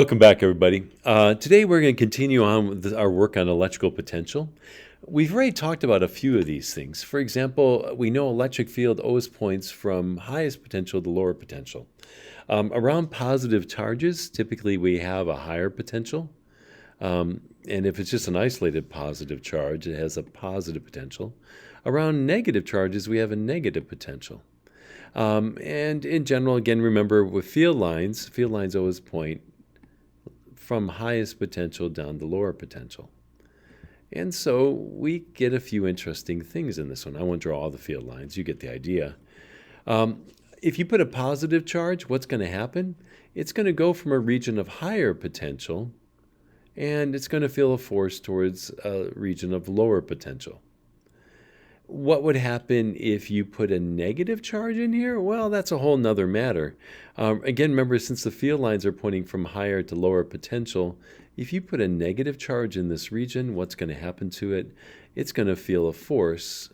Welcome back, everybody. Today we're going to continue on with our work on electrical potential. We've already talked about a few of these things. For example, we know electric field always points from highest potential to lower potential. Around positive charges, typically we have a higher potential. And if it's just an isolated positive charge, it has a positive potential. Around negative charges, we have a negative potential. And in general, again, remember with field lines always point from highest potential down to lower potential. And so we get a few interesting things in this one. I won't draw all the field lines. You get the idea. If you put a positive charge, what's going to happen? It's going to go from a region of higher potential, and it's going to feel a force towards a region of lower potential. What would happen if you put a negative charge in here? Well, that's a whole nother matter. Again, remember, since the field lines are pointing from higher to lower potential, if you put a negative charge in this region, what's going to happen to it? It's going to feel a force,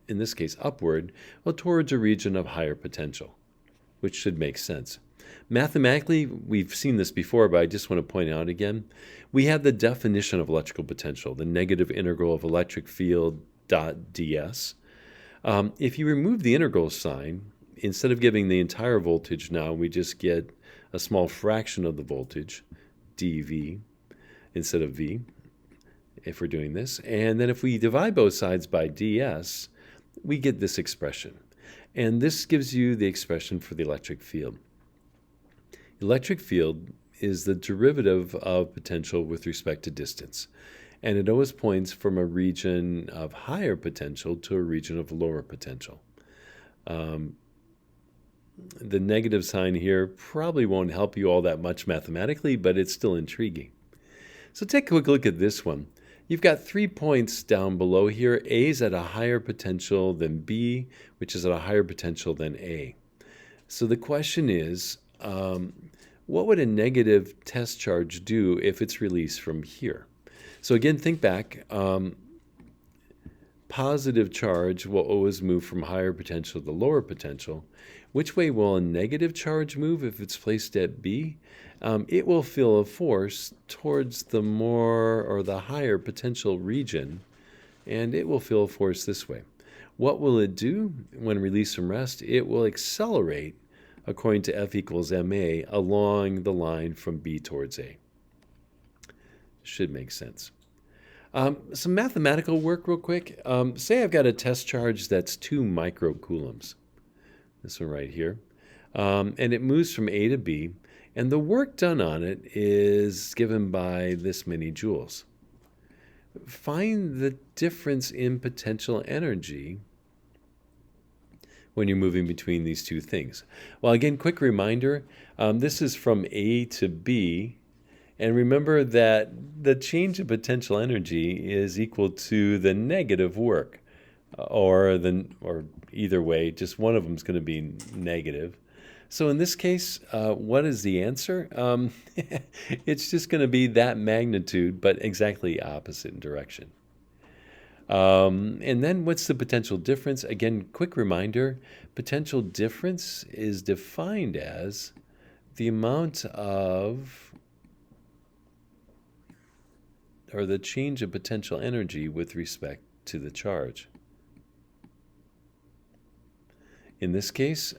in this case upward, well, towards a region of higher potential, which should make sense. Mathematically, we've seen this before, but I just want to point out again. We have the definition of electrical potential, the negative integral of electric field dot ds. If you remove the integral sign, instead of giving the entire voltage now, we just get a small fraction of the voltage, dV, instead of V, if we're doing this. And then if we divide both sides by ds, we get this expression. And this gives you the expression for the electric field. Electric field is the derivative of potential with respect to distance, and it always points from a region of higher potential to a region of lower potential. The negative sign here probably won't help you all that much mathematically, but it's still intriguing. So take a quick look at this one. You've got 3 points down below here. A is at a higher potential than B, which is at a higher potential than A. So the question is, what would a negative test charge do if it's released from here? So again, think back. Positive charge will always move from higher potential to lower potential. Which way will a negative charge move if it's placed at B? It will feel a force towards the more or the higher potential region, and it will feel a force this way. What will it do when released from rest? It will accelerate according to F equals ma along the line from B towards A. Should make sense. Some mathematical work real quick. Say I've got a test charge that's 2 microcoulombs. This one right here. And it moves from A to B. And the work done on it is given by this many joules. Find the difference in potential energy when you're moving between these two things. Well, again, quick reminder, this is from A to B. And remember that the change in potential energy is equal to the negative work, or either way, just one of them is going to be negative. So in this case, what is the answer? It's just going to be that magnitude, but exactly opposite in direction. And then what's the potential difference? Again, quick reminder, potential difference is defined as the amount of, or the change of potential energy with respect to the charge. In this case,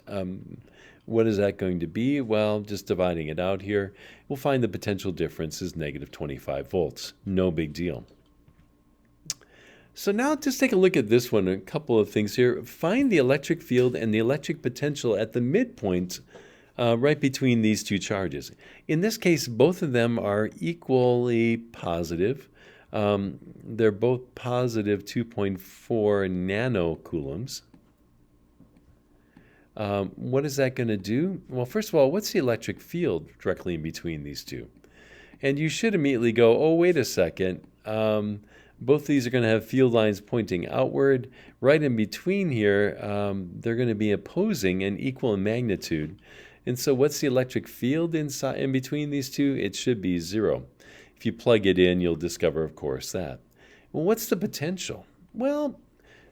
what is that going to be? Well, just dividing it out here, we'll find the potential difference is negative 25 volts. No big deal. So now just take a look at this one, a couple of things here. Find the electric field and the electric potential at the midpoint right between these two charges. In this case, both of them are equally positive. They're both positive 2.4 nanocoulombs. What is that going to do? Well, first of all, what's the electric field directly in between these two? And you should immediately go, oh, wait a second. Both these are going to have field lines pointing outward. Right in between here, they're going to be opposing and equal in magnitude. And so what's the electric field in between these two? It should be 0. If you plug it in, you'll discover, of course, that. Well, what's the potential? Well,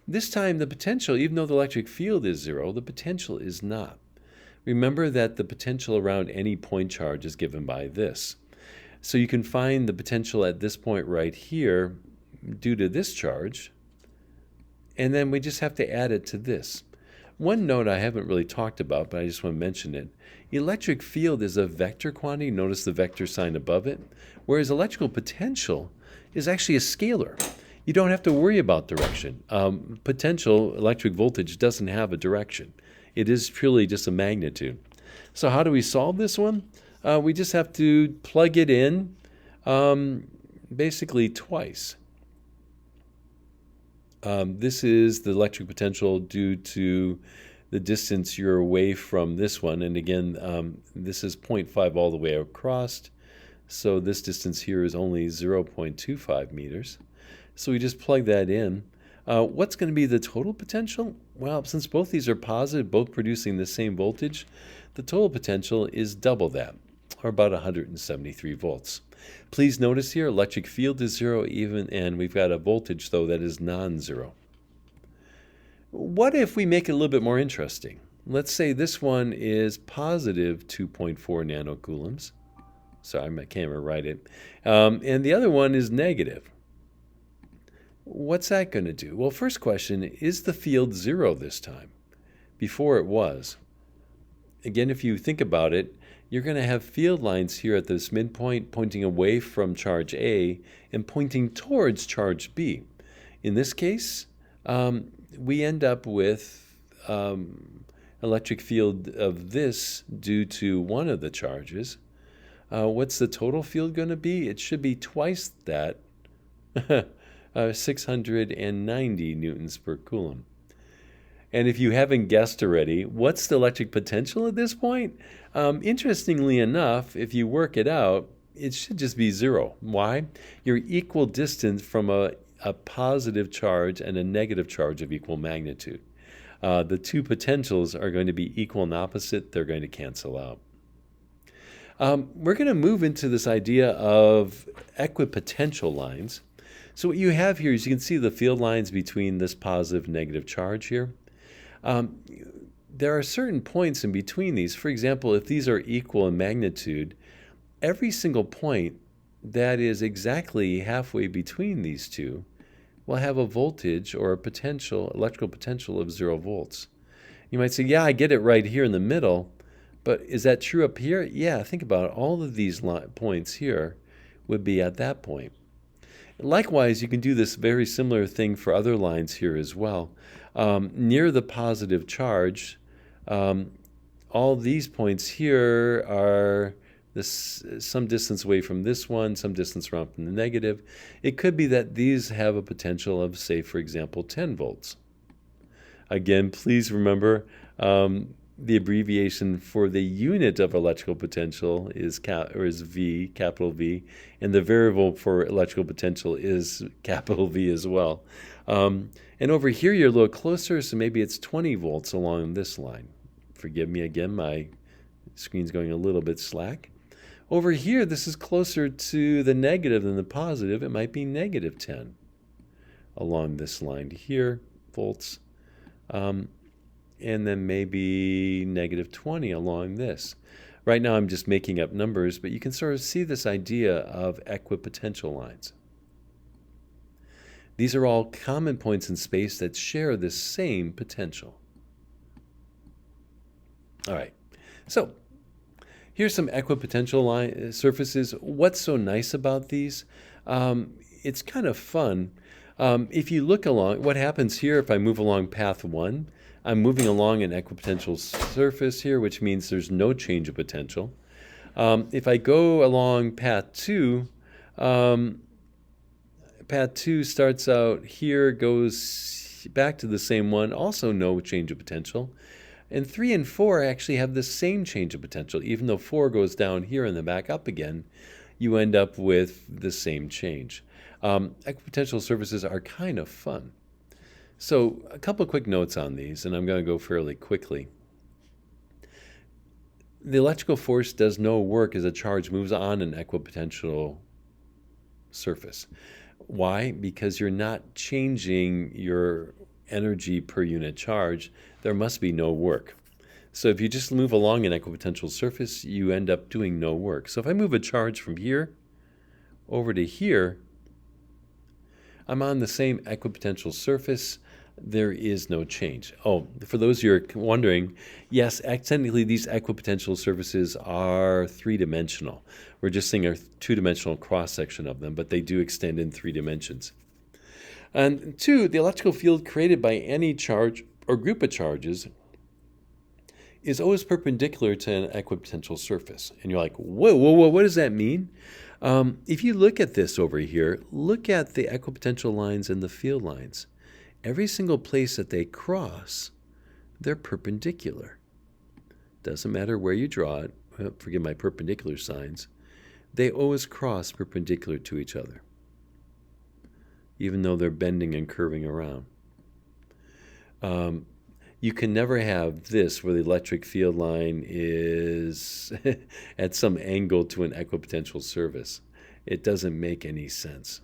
this time the potential, even though the electric field is 0, the potential is not. Remember that the potential around any point charge is given by this. So you can find the potential at this point right here due to this charge, and then we just have to add it to this. One note I haven't really talked about, but I just want to mention it. Electric field is a vector quantity. Notice the vector sign above it, whereas electrical potential is actually a scalar. You don't have to worry about direction. Potential, electric voltage, doesn't have a direction. It is purely just a magnitude. So how do we solve this one? We just have to plug it in basically twice. This is the electric potential due to the distance you're away from this one. And again, this is 0.5 all the way across. So this distance here is only 0.25 meters. So we just plug that in. What's going to be the total potential? Well, since both these are positive, both producing the same voltage, the total potential is double that, or about 173 volts. Please notice here, electric field is zero even, and we've got a voltage, though, that is non-zero. What if we make it a little bit more interesting? Let's say this one is positive 2.4 nanocoulombs. Sorry, I can't even write it. And the other one is negative. What's that going to do? Well, first question, is the field zero this time? Before it was. Again, if you think about it, you're going to have field lines here at this midpoint pointing away from charge A and pointing towards charge B. In this case, we end up with electric field of this due to one of the charges. What's the total field going to be? It should be twice that, 690 newtons per coulomb. And if you haven't guessed already, what's the electric potential at this point? Interestingly enough, if you work it out, it should just be zero. Why? You're equal distance from a positive charge and a negative charge of equal magnitude. The two potentials are going to be equal and opposite. They're going to cancel out. We're going to move into this idea of equipotential lines. So what you have here is you can see the field lines between this positive and negative charge here. There are certain points in between these. For example, if these are equal in magnitude, every single point that is exactly halfway between these two will have a voltage or a potential, electrical potential of 0 volts. You might say, yeah, I get it right here in the middle, but is that true up here? Yeah, think about it. All of these points here would be at that point. Likewise, you can do this very similar thing for other lines here as well. Near the positive charge, all these points here are some distance away from this one, some distance around from the negative. It could be that these have a potential of, say, for example, 10 volts. Again, please remember the abbreviation for the unit of electrical potential is V, capital V, and the variable for electrical potential is capital V as well. And over here you're a little closer, so maybe it's 20 volts along this line. Forgive me again, my screen's going a little bit slack. Over here, this is closer to the negative than the positive. It might be negative 10 along this line here, volts. And then maybe negative 20 along this. Right now I'm just making up numbers, but you can sort of see this idea of equipotential lines. These are all common points in space that share this same potential. All right, so here's some equipotential surfaces. What's so nice about these? It's kind of fun. If you look along, what happens here if I move along path 1, I'm moving along an equipotential surface here, which means there's no change of potential. If I go along path 2, path 2 starts out here, goes back to the same one, also no change of potential. And 3 and 4 actually have the same change of potential. Even though 4 goes down here and then back up again, you end up with the same change. Equipotential surfaces are kind of fun. So a couple of quick notes on these, and I'm going to go fairly quickly. The electrical force does no work as a charge moves on an equipotential surface. Why? Because you're not changing your energy per unit charge. There must be no work. So if you just move along an equipotential surface, you end up doing no work. So if I move a charge from here over to here, I'm on the same equipotential surface. There is no change. Oh, for those of you who are wondering, yes, technically these equipotential surfaces are three-dimensional. We're just seeing a two-dimensional cross-section of them, but they do extend in 3 dimensions. And 2, the electrical field created by any charge or group of charges is always perpendicular to an equipotential surface. And you're like, whoa, what does that mean? If you look at this over here, look at the equipotential lines and the field lines. Every single place that they cross, they're perpendicular. Doesn't matter where you draw it, forgive my perpendicular signs, they always cross perpendicular to each other, even though they're bending and curving around. You can never have this where the electric field line is at some angle to an equipotential surface. It doesn't make any sense.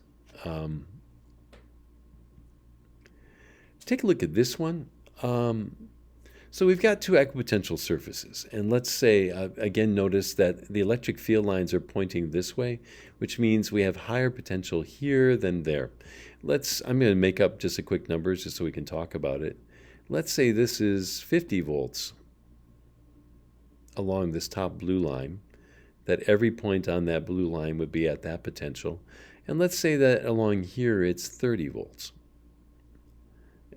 Take a look at this one. So we've got 2 equipotential surfaces, and let's say, again, notice that the electric field lines are pointing this way, which means we have higher potential here than there. I'm going to make up just a quick numbers just so we can talk about it. Let's say this is 50 volts along this top blue line, that every point on that blue line would be at that potential. And let's say that along here it's 30 volts.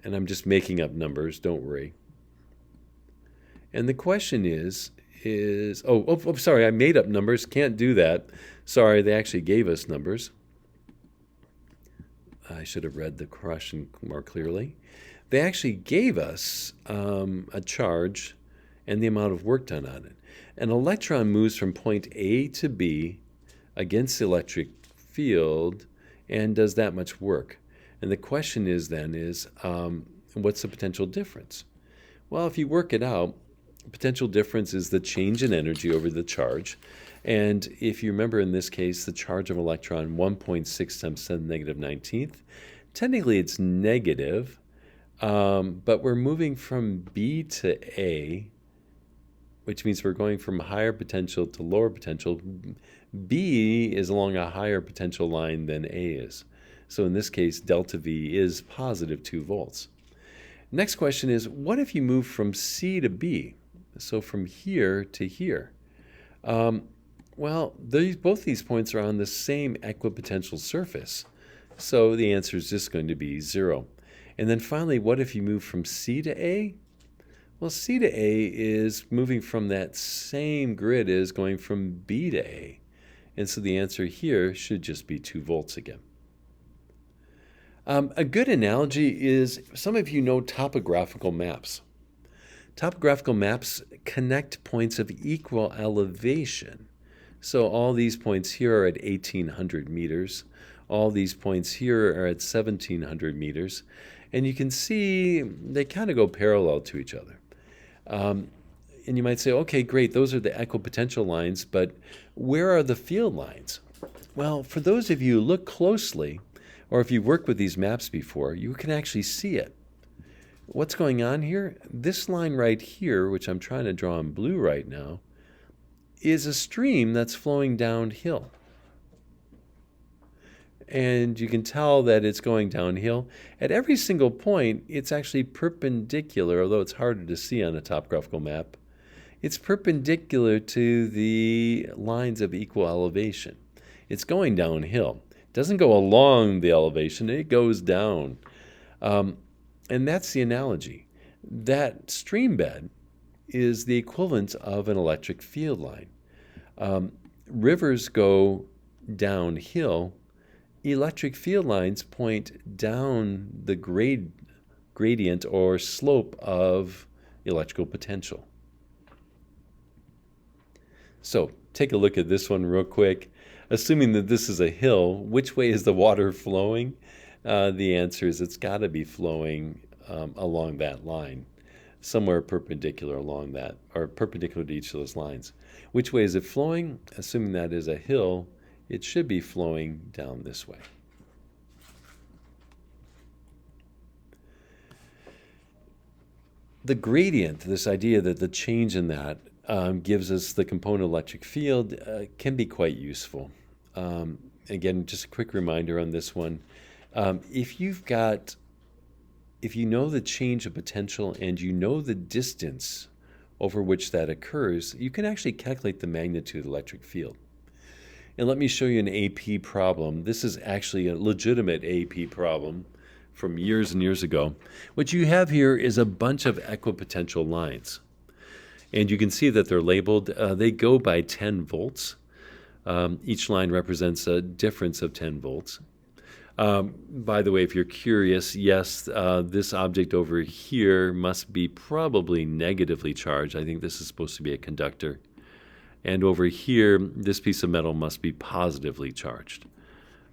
And I'm just making up numbers, don't worry. And the question is, sorry, I made up numbers, can't do that. Sorry, they actually gave us numbers. I should have read the question more clearly. They actually gave us a charge and the amount of work done on it. An electron moves from point A to B against the electric field and does that much work. And the question is then what's the potential difference? Well, if you work it out, potential difference is the change in energy over the charge. And if you remember in this case, the charge of an electron, 1.6 times 10 to the negative 19th, technically it's negative, but we're moving from B to A, which means we're going from higher potential to lower potential. B is along a higher potential line than A is. So in this case, delta V is positive 2 volts. Next question is, what if you move from C to B? So from here to here. Well, both these points are on the same equipotential surface. So the answer is just going to be 0. And then finally, what if you move from C to A? Well, C to A is moving from that same grid as going from B to A. And so the answer here should just be 2 volts again. A good analogy is, some of you know topographical maps. Topographical maps connect points of equal elevation. So all these points here are at 1,800 meters. All these points here are at 1,700 meters. And you can see they kind of go parallel to each other. And you might say, okay, great, those are the equipotential lines, but where are the field lines? Well, for those of you who look closely, or if you've worked with these maps before, you can actually see it. What's going on here? This line right here, which I'm trying to draw in blue right now, is a stream that's flowing downhill. And you can tell that it's going downhill. At every single point, it's actually perpendicular, although it's harder to see on a topographical map. It's perpendicular to the lines of equal elevation. It's going downhill. It doesn't go along the elevation, it goes down. And that's the analogy. That stream bed is the equivalent of an electric field line. Rivers go downhill. Electric field lines point down the gradient or slope of electrical potential. So take a look at this one real quick. Assuming that this is a hill, which way is the water flowing? The answer is it's got to be flowing along that line, somewhere perpendicular along that, or perpendicular to each of those lines. Which way is it flowing? Assuming that is a hill, it should be flowing down this way. The gradient, this idea that the change in that gives us the component electric field, can be quite useful. Again, just a quick reminder on this one. If you know the change of potential and you know the distance over which that occurs, you can actually calculate the magnitude of the electric field. And let me show you an AP problem. This is actually a legitimate AP problem from years and years ago. What you have here is a bunch of equipotential lines. And you can see that they're labeled. They go by 10 volts. Each line represents a difference of 10 volts. By the way, if you're curious, yes, this object over here must be probably negatively charged. I think this is supposed to be a conductor. And over here, this piece of metal must be positively charged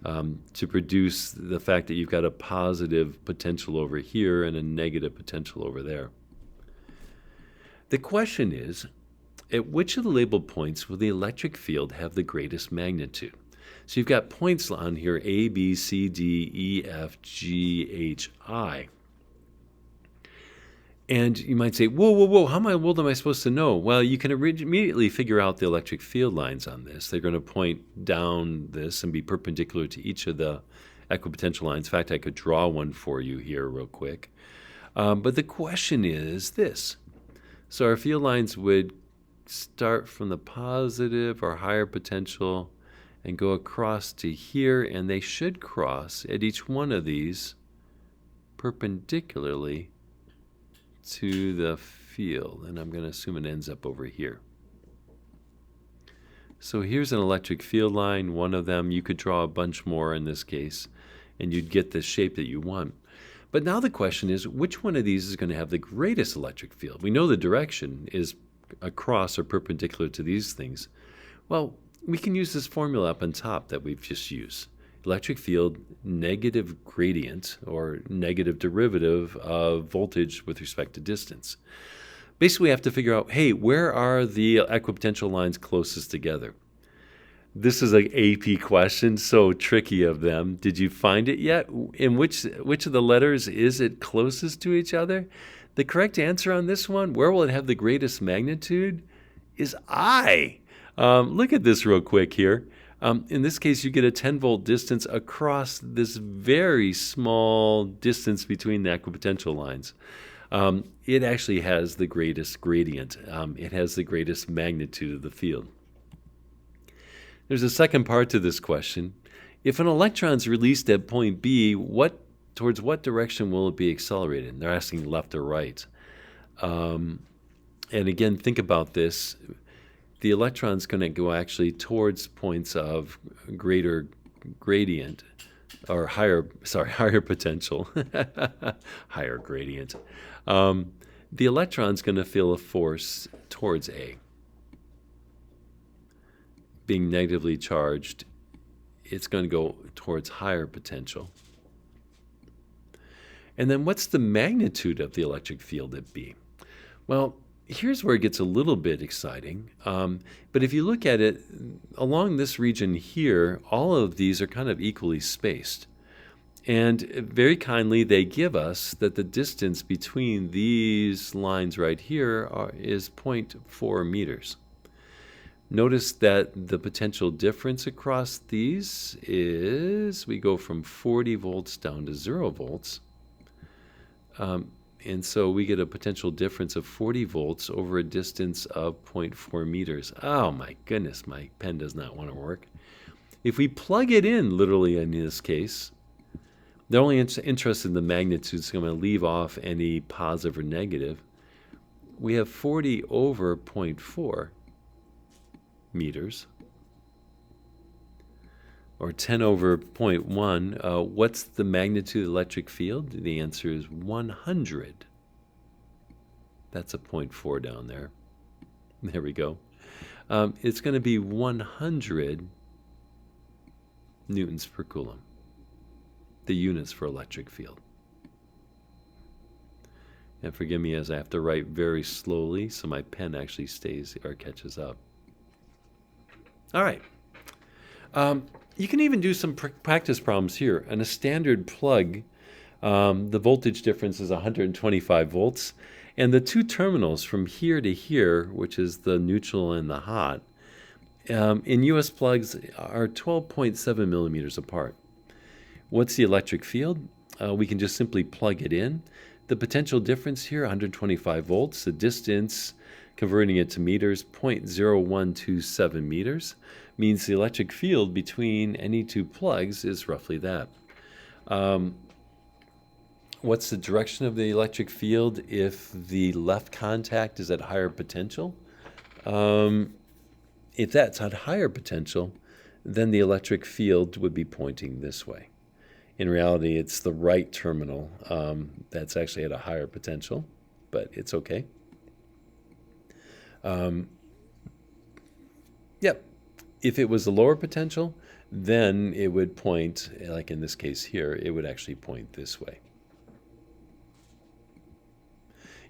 to produce the fact that you've got a positive potential over here and a negative potential over there. The question is, at which of the labeled points will the electric field have the greatest magnitude? So you've got points on here, A, B, C, D, E, F, G, H, I. And you might say, whoa, how in the world am I supposed to know? Well, you can immediately figure out the electric field lines on this. They're going to point down this and be perpendicular to each of the equipotential lines. In fact, I could draw one for you here real quick. But the question is this. So our field lines would start from the positive or higher potential and go across to here, and they should cross at each one of these perpendicularly to the field. And I'm going to assume it ends up over here. So here's an electric field line, one of them. You could draw a bunch more in this case, and you'd get the shape that you want. But now the question is, which one of these is going to have the greatest electric field? We know the direction is across or perpendicular to these things. Well, we can use this formula up on top that we've just used. Electric field negative gradient or negative derivative of voltage with respect to distance. Basically, we have to figure out, hey, where are the equipotential lines closest together? This is an AP question, so tricky of them. Did you find it yet? In which of the letters is it closest to each other? The correct answer on this one, where will it have the greatest magnitude, is I. Look at this real quick here. In this case, you get a 10-volt distance across this very small distance between the equipotential lines. It actually has the greatest gradient. It has the greatest magnitude of the field. There's a second part to this question. If an electron is released at point B, towards what direction will it be accelerated? They're asking left or right. And again, think about this. The electron's going to go actually towards points of greater gradient, or higher potential, higher gradient. The electron's going to feel a force towards A. Being negatively charged, it's going to go towards higher potential. And then what's the magnitude of the electric field at B? Well, here's where it gets a little bit exciting. But if you look at it, along this region here, all of these are kind of equally spaced. And very kindly, they give us that the distance between these lines right here is 0.4 meters. Notice that the potential difference across these is we go from 40 volts down to 0 volts. And so we get a potential difference of 40 volts over a distance of 0.4 meters. Oh my goodness, my pen does not want to work. If we plug it in, literally in this case, they're only interested in the magnitude, so I'm going to leave off any positive or negative. We have 40 over 0.4 meters, or 10 over 0.1. What's the magnitude of the electric field? The answer is 100. That's a 0.4 down there. There we go. It's going to be 100 newtons per coulomb, the units for electric field. And forgive me as I have to write very slowly so my pen actually stays or catches up. All right. You can even do some practice problems here. On a standard plug, the voltage difference is 125 volts. And the two terminals from here to here, which is the neutral and the hot, in US plugs are 12.7 millimeters apart. What's the electric field? We can just simply plug it in. The potential difference here, 125 volts. The distance, converting it to meters, 0.0127 meters, means the electric field between any two plugs is roughly that. What's the direction of the electric field if the left contact is at higher potential? If that's at higher potential, then the electric field would be pointing this way. In reality, it's the right terminal that's actually at a higher potential, but it's okay. Yep. If it was a lower potential, then it would point, like in this case here, it would actually point this way.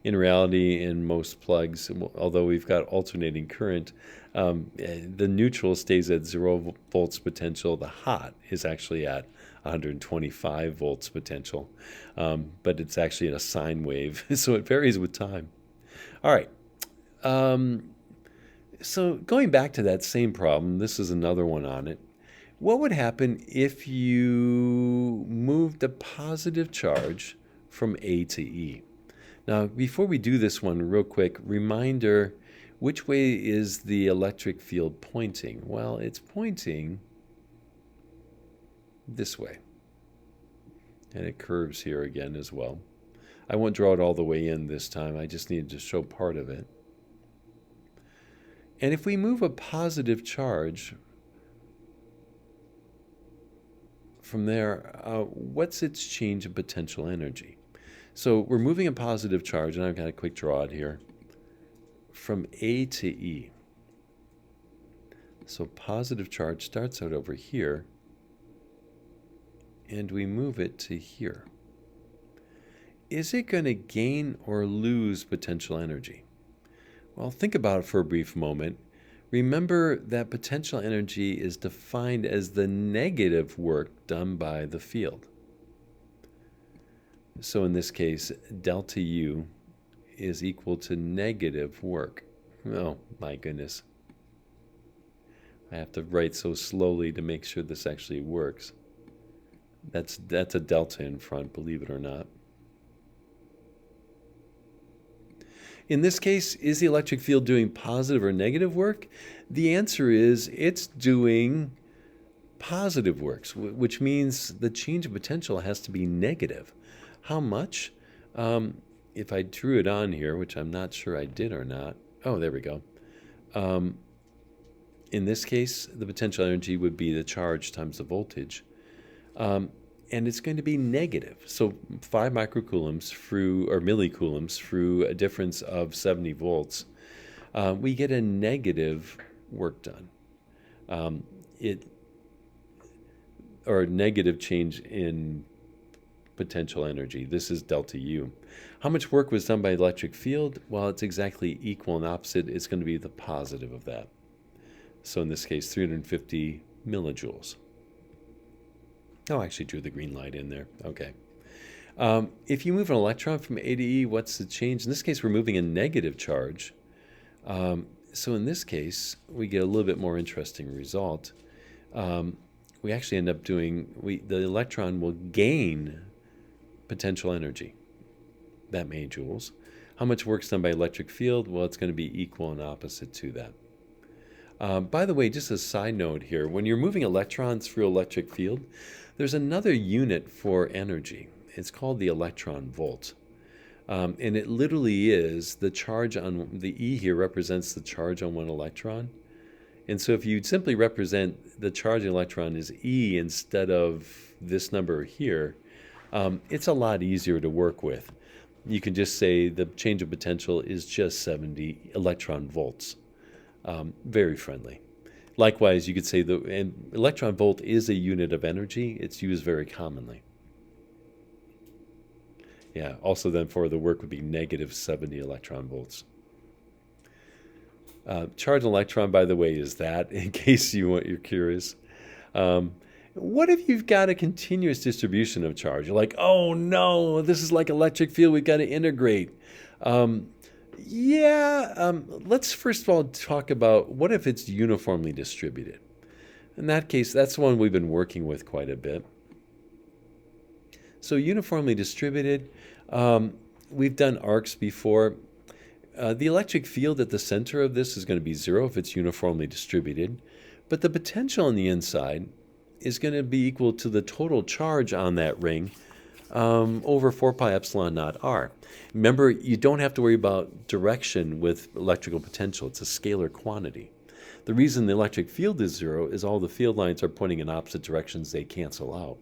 In reality, in most plugs, although we've got alternating current, the neutral stays at 0 volts potential. The hot is actually at 125 volts potential, but it's actually in a sine wave, so it varies with time. All right. So going back to that same problem, this is another one on it. What would happen if you moved a positive charge from A to E? Now, before we do this one, real quick, reminder, which way is the electric field pointing? Well, it's pointing this way. And it curves here again as well. I won't draw it all the way in this time. I just needed to show part of it. And if we move a positive charge from there, what's its change in potential energy? So we're moving a positive charge, and I've got a quick draw it here, from A to E. So positive charge starts out over here, and we move it to here. Is it going to gain or lose potential energy? Well, think about it for a brief moment. Remember that potential energy is defined as the negative work done by the field. So in this case, delta U is equal to negative work. Oh, my goodness. I have to write so slowly to make sure this actually works. That's a delta in front, believe it or not. In this case, is the electric field doing positive or negative work? The answer is it's doing positive works, which means the change of potential has to be negative. How much? If I drew it on here, which I'm not sure I did or not. Oh, there we go. In this case, the potential energy would be the charge times the voltage. And it's going to be negative. So 5 microcoulombs through, or millicoulombs through a difference of 70 volts, we get a negative work done. Or negative change in potential energy. This is delta U. How much work was done by electric field? Well, it's exactly equal and opposite. It's going to be the positive of that. So in this case, 350 millijoules. Oh, I actually drew the green light in there. Okay. If you move an electron from A to E, what's the change? In this case, we're moving a negative charge. So in this case, we get a little bit more interesting result. We actually end up doing, the electron will gain potential energy, that many joules. How much work's done by electric field? Well, it's going to be equal and opposite to that. By the way, just a side note here, when you're moving electrons through electric field, there's another unit for energy. It's called the electron volt. And it literally is the charge on, the E here represents the charge on one electron. And so if you simply represent the charging electron as E instead of this number here, it's a lot easier to work with. You can just say the change of potential is just 70 electron volts. Very friendly. Likewise, you could say the electron volt is a unit of energy. It's used very commonly. Yeah, also then for the work would be negative 70 electron volts. Charge an electron, by the way, is that, in case you're curious. What if you've got a continuous distribution of charge? You're like, oh no, this is like electric field, we've got to integrate. Let's first of all talk about what if it's uniformly distributed. In that case, that's the one we've been working with quite a bit. So uniformly distributed, we've done arcs before. The electric field at the center of this is going to be zero if it's uniformly distributed, but the potential on the inside is going to be equal to the total charge on that ring over 4 pi epsilon naught r. Remember, you don't have to worry about direction with electrical potential. It's a scalar quantity. The reason the electric field is zero is all the field lines are pointing in opposite directions. They cancel out.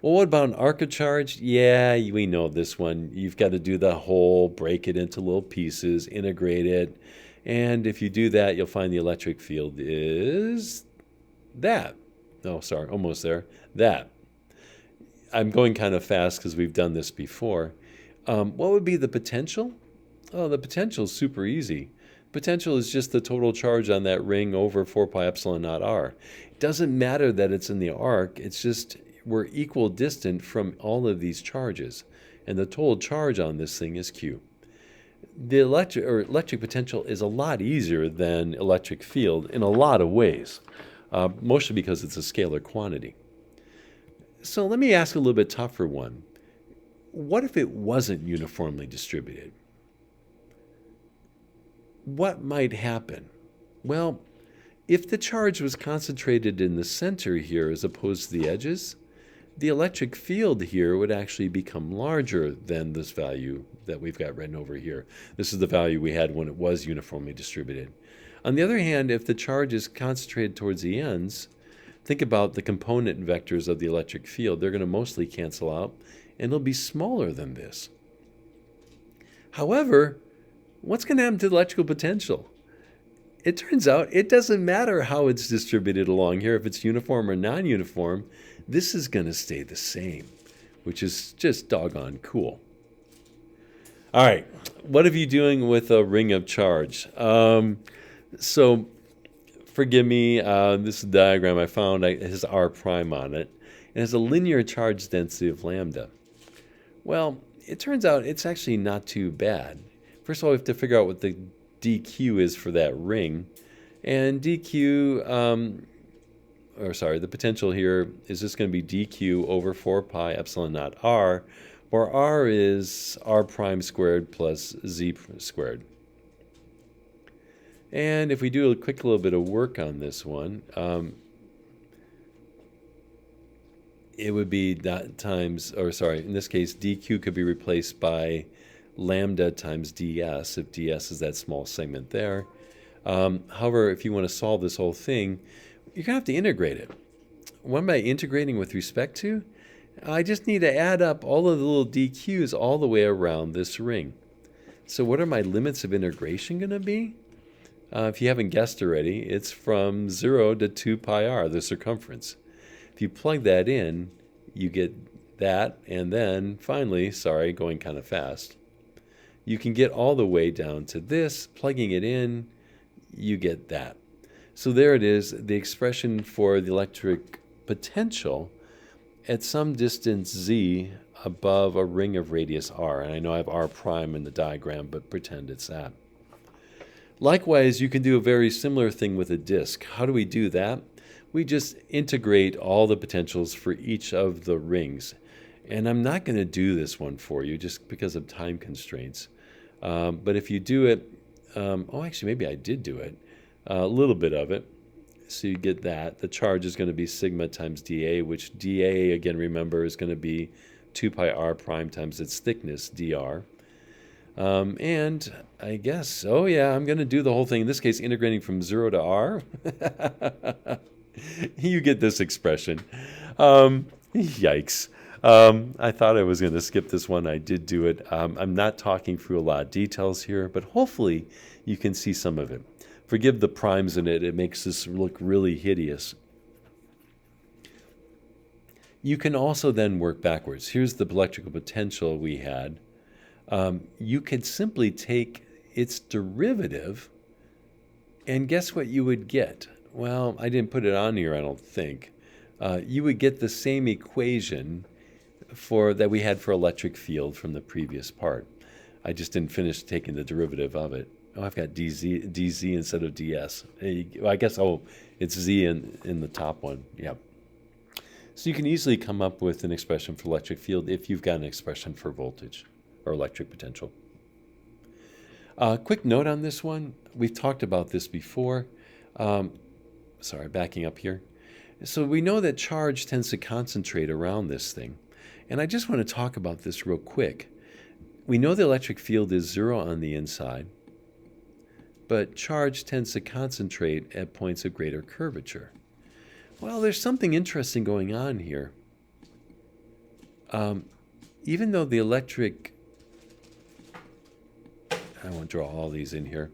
Well, what about an arc of charge? Yeah, we know this one. You've got to do the whole, break it into little pieces, integrate it. And if you do that, you'll find the electric field is that. Oh, sorry, almost there. That. I'm going kind of fast because we've done this before. What would be the potential? Oh, the potential is super easy. Potential is just the total charge on that ring over 4 pi epsilon naught r. It doesn't matter that it's in the arc. It's just we're equal distant from all of these charges. And the total charge on this thing is Q. The electric potential is a lot easier than electric field in a lot of ways, mostly because it's a scalar quantity. So let me ask a little bit tougher one. What if it wasn't uniformly distributed? What might happen? Well, if the charge was concentrated in the center here as opposed to the edges, the electric field here would actually become larger than this value that we've got written over here. This is the value we had when it was uniformly distributed. On the other hand, if the charge is concentrated towards the ends, think about the component vectors of the electric field. They're going to mostly cancel out, and they'll be smaller than this. However, what's going to happen to the electrical potential? It turns out it doesn't matter how it's distributed along here, if it's uniform or non-uniform, this is going to stay the same, which is just doggone cool. All right, what are you doing with a ring of charge? So forgive me, this is a diagram I found. It has R prime on it. It has a linear charge density of lambda. Well, it turns out it's actually not too bad. First of all, we have to figure out what the dq is for that ring. And dq, the potential here is just going to be dq over 4 pi epsilon naught r, where r is r prime squared plus z squared. And if we do a quick little bit of work on this one, it would be that times, in this case, dq could be replaced by lambda times ds, if ds is that small segment there. However, if you want to solve this whole thing, you're going to have to integrate it. What am I integrating with respect to? I just need to add up all of the little dq's all the way around this ring. So what are my limits of integration going to be? If you haven't guessed already, it's from 0 to 2 pi r, the circumference. If you plug that in, you get that, and then finally, going kind of fast, you can get all the way down to this. Plugging it in, you get that. So there it is, the expression for the electric potential at some distance z above a ring of radius r. And I know I have r prime in the diagram, but pretend it's that. Likewise, you can do a very similar thing with a disk. How do we do that? We just integrate all the potentials for each of the rings. And I'm not going to do this one for you just because of time constraints. But if you do it, maybe I did do it, a little bit of it. So you get that. The charge is going to be sigma times dA, which dA, again, remember, is going to be 2 pi r prime times its thickness, dr. And I guess, I'm going to do the whole thing, in this case, integrating from 0 to r. You get this expression. Yikes. I thought I was going to skip this one. I did do it. I'm not talking through a lot of details here, but hopefully you can see some of it. Forgive the primes in it. It makes this look really hideous. You can also then work backwards. Here's the electrical potential we had. You could simply take its derivative, and guess what you would get? Well, I didn't put it on here, I don't think. You would get the same equation that we had for electric field from the previous part. I just didn't finish taking the derivative of it. Oh, I've got dz instead of ds. I guess, it's z in the top one. Yep. So you can easily come up with an expression for electric field if you've got an expression for voltage or electric potential. Quick note on this one. We've talked about this before. Sorry, backing up here. So we know that charge tends to concentrate around this thing. And I just want to talk about this real quick. We know the electric field is 0 on the inside, but charge tends to concentrate at points of greater curvature. Well, there's something interesting going on here. Even though the electric, I won't draw all these in here,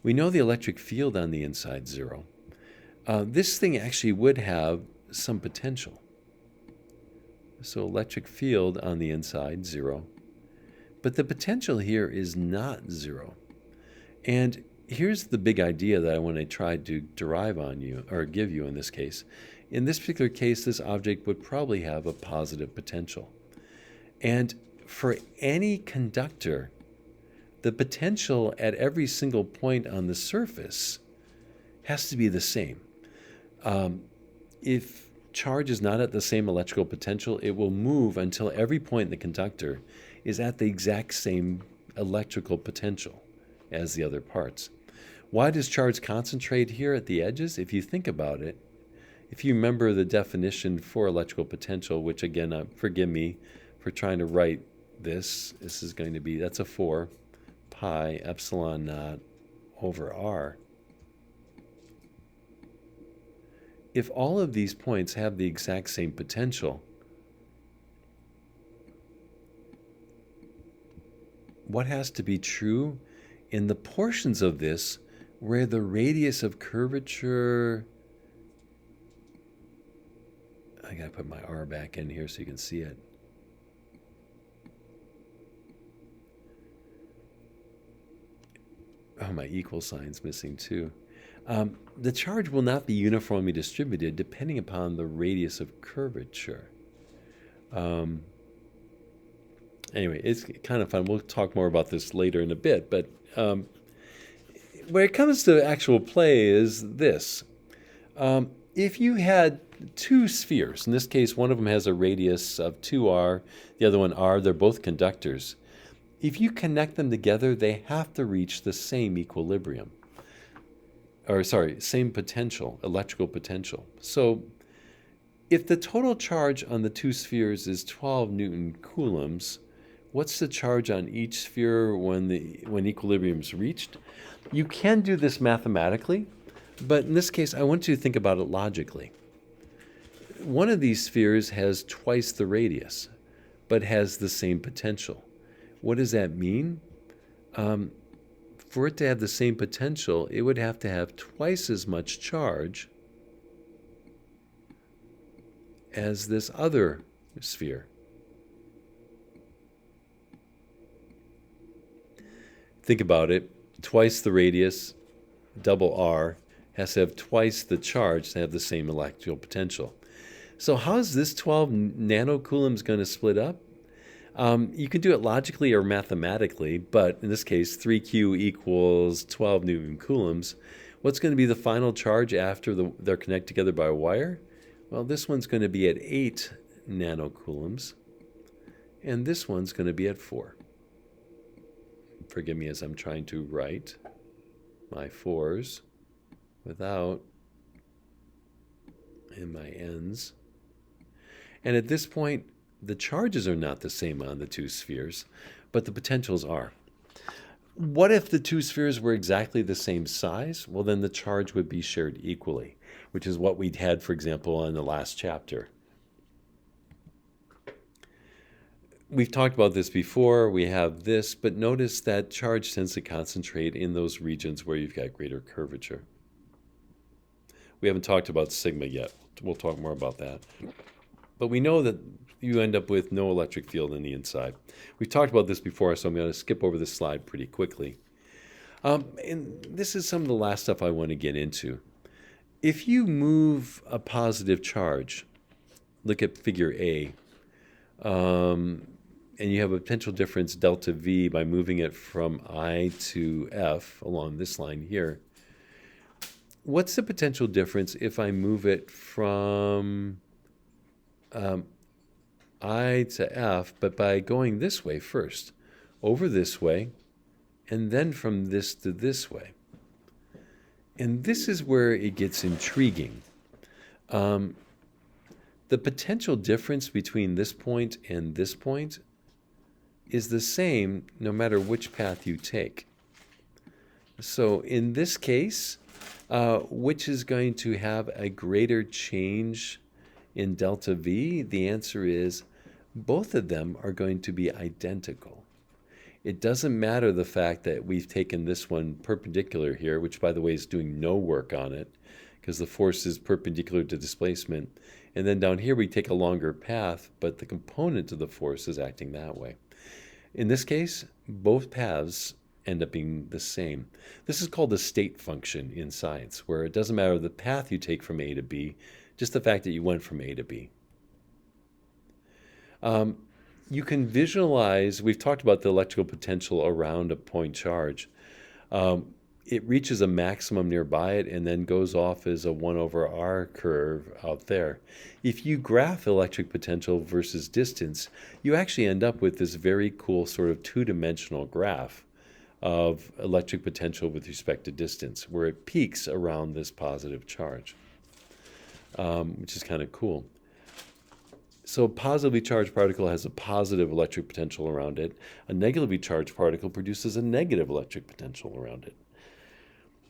we know the electric field on the inside 0. This thing actually would have some potential. So electric field on the inside, 0. But the potential here is not 0. And here's the big idea that I want to try to derive on you, or give you in this case. In this particular case, this object would probably have a positive potential. And for any conductor, the potential at every single point on the surface has to be the same. If charge is not at the same electrical potential, it will move until every point in the conductor is at the exact same electrical potential as the other parts. Why does charge concentrate here at the edges? If you think about it, if you remember the definition for electrical potential, which again, forgive me for trying to write this. This is going to be, that's a 4 pi epsilon naught over r. If all of these points have the exact same potential, what has to be true in the portions of this where the radius of curvature, I gotta put my r back in here so you can see it. Oh, my equal sign's missing too. The charge will not be uniformly distributed depending upon the radius of curvature. Anyway, it's kind of fun. We'll talk more about this later in a bit, but where it comes to actual play is this. If you had two spheres, in this case one of them has a radius of 2r, the other one r, they're both conductors. If you connect them together, they have to reach the same equilibrium. Or sorry, same potential, electrical potential. So if the total charge on the two spheres is 12 Newton coulombs, what's the charge on each sphere when equilibrium is reached? You can do this mathematically, but in this case, I want you to think about it logically. One of these spheres has twice the radius, but has the same potential. What does that mean? For it to have the same potential, it would have to have twice as much charge as this other sphere. Think about it. Twice the radius, double r, has to have twice the charge to have the same electrical potential. So how is this 12 nanocoulombs going to split up? You can do it logically or mathematically, but in this case, 3Q equals 12 Newton coulombs. What's going to be the final charge after they're connected together by a wire? Well, this one's going to be at 8 nanocoulombs, and this one's going to be at 4. Forgive me as I'm trying to write my 4s without and my n's. And at this point, the charges are not the same on the two spheres, but the potentials are. What if the two spheres were exactly the same size? Well, then the charge would be shared equally, which is what we'd had, for example, in the last chapter. We've talked about this before. We have this, but notice that charge tends to concentrate in those regions where you've got greater curvature. We haven't talked about sigma yet. We'll talk more about that. But we know that you end up with no electric field on the inside. We've talked about this before, so I'm going to skip over this slide pretty quickly. And this is some of the last stuff I want to get into. If you move a positive charge, look at figure A, and and you have a potential difference delta V by moving it from I to F along this line here. What's the potential difference if I move it from I to F, but by going this way first, over this way, and then from this to this way? And this is where it gets intriguing. The potential difference between this point and this point is the same no matter which path you take. So in this case, which is going to have a greater change in delta V? The answer is both of them are going to be identical. It doesn't matter the fact that we've taken this one perpendicular here, which by the way is doing no work on it because the force is perpendicular to displacement. And then down here we take a longer path, but the component of the force is acting that way. In this case, both paths end up being the same. This is called the state function in science, where it doesn't matter the path you take from A to B, just the fact that you went from A to B. You can visualize, we've talked about the electrical potential around a point charge. It reaches a maximum nearby it and then goes off as a 1 over r curve out there. If you graph electric potential versus distance, you actually end up with this very cool sort of two-dimensional graph of electric potential with respect to distance, where it peaks around this positive charge, which is kind of cool. So a positively charged particle has a positive electric potential around it. A negatively charged particle produces a negative electric potential around it.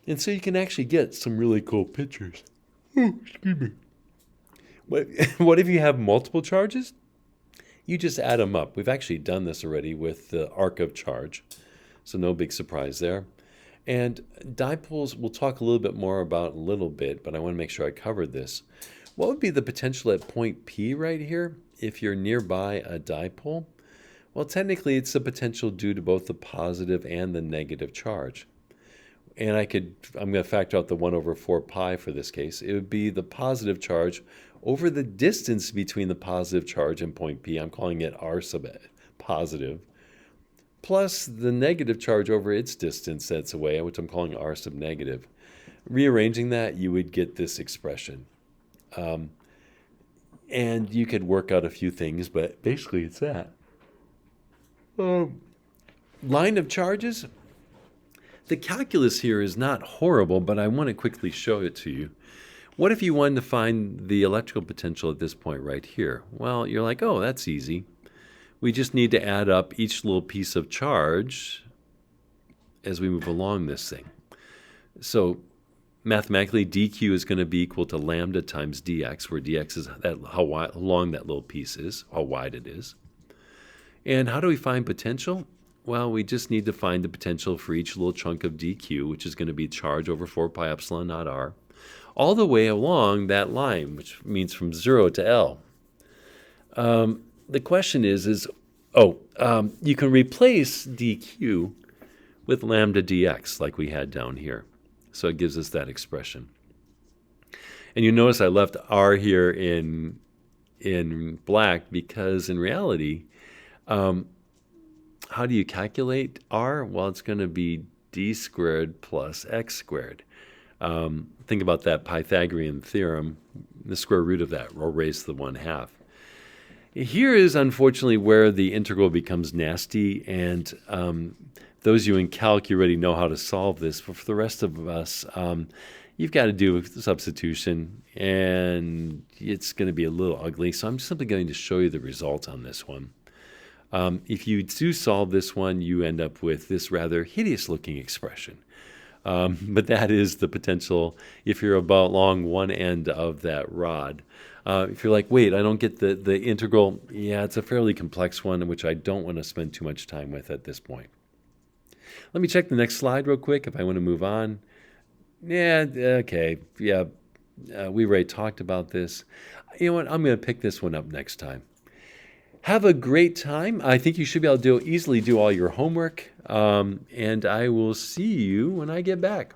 And so you can actually get some really cool pictures. Oh, excuse me. What if you have multiple charges? You just add them up. We've actually done this already with the arc of charge, so no big surprise there. And dipoles we'll talk a little bit more about in a little bit, but I want to make sure I covered this. What would be the potential at point P right here if you're nearby a dipole? Well, technically it's the potential due to both the positive and the negative charge. And I'm going to factor out the 1 over 4 pi for this case. It would be the positive charge over the distance between the positive charge and point P. I'm calling it r sub positive, plus the negative charge over its distance that's away, which I'm calling r sub negative. Rearranging that, you would get this expression. And you could work out a few things, but basically it's that. Line of charges. The calculus here is not horrible, but I want to quickly show it to you. What if you wanted to find the electrical potential at this point right here? Well, you're like, oh, that's easy. We just need to add up each little piece of charge as we move along this thing. So mathematically, dq is going to be equal to lambda times dx, where dx is how long that little piece is, how wide it is. And how do we find potential? Well, we just need to find the potential for each little chunk of dq, which is going to be charge over 4 pi epsilon naught r, all the way along that line, which means from 0 to L. The question is you can replace dq with lambda dx like we had down here. So it gives us that expression. And you notice I left r here in black because in reality, how do you calculate r? Well, it's going to be d squared plus x squared. Think about that Pythagorean theorem. The square root of that will raise to the 1/2. Here is unfortunately where the integral becomes nasty, and those of you in calc, you already know how to solve this. But for the rest of us, you've got to do substitution, and it's going to be a little ugly. So I'm simply going to show you the result on this one. If you do solve this one, you end up with this rather hideous-looking expression. But that is the potential if you're about along one end of that rod. If you're like, wait, I don't get the integral, yeah, it's a fairly complex one, which I don't want to spend too much time with at this point. Let me check the next slide real quick if I want to move on. Yeah, okay, yeah, we already talked about this. You know what, I'm going to pick this one up next time. Have a great time. I think you should be able to easily do all your homework, and I will see you when I get back.